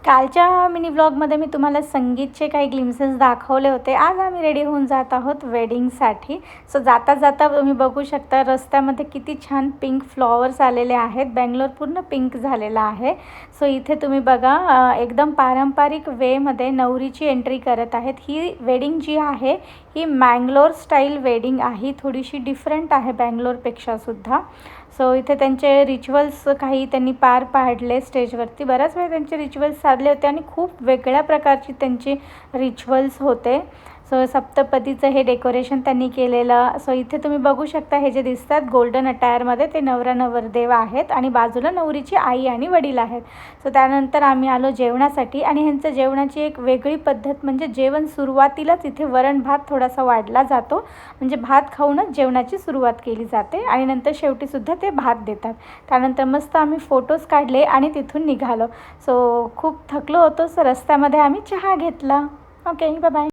कालच्या मिनी व्लॉगमध्ये मी तुम्हाला संगीतचे काही ग्लिम्सेस दाखवले होते. आज आम्ही रेडी होऊन जात आहोत वेडिंगसाठी. सो जाता जाता तुम्ही बघू शकता रस्त्यामध्ये किती छान पिंक फ्लॉवर्स आलेले आहेत. बंगलोर पूर्ण पिंक झालेला आहे. सो इथे तुम्ही बघा एकदम पारंपरिक वेमध्ये नवरीची एंट्री करत आहेत. ही वेडिंग जी आहे ही मँगलोर स्टाईल वेडिंग आहे. थोडीशी डिफरंट आहे बंगलोरपेक्षा सुद्धा. सो इथे त्यांचे रिच्युअल्स काही त्यांनी पार पाडले स्टेजवरती. बराच वेळ त्यांचे रिच्युअल्स साधले होते आणि खूप वेगळ्या प्रकारची त्यांची रिच्युअल्स होते. सो सप्तपदीचं हे डेकोरेशन त्यांनी केलेलं. सो इथे तुम्ही बघू शकता हे जे दिसतात गोल्डन अटायरमध्ये ते नवरा नवरदेव आहेत आणि बाजूला नवरीची आई आणि वडील आहेत. सो त्यानंतर आम्ही आलो जेवणासाठी आणि ह्यांचं जेवणाची एक वेगळी पद्धत म्हणजे जेवण सुरुवातीलाच इथे वरण भात थोडासा वाढला जातो. म्हणजे भात खाऊनच जेवणाची सुरुवात केली जाते आणि नंतर शेवटीसुद्धा ते भात देतात. त्यानंतर मस्त आम्ही फोटोज काढले आणि तिथून निघालो. सो खूप थकलो होतो. सो रस्त्यामध्ये आम्ही चहा घेतला. Okay, bye bye.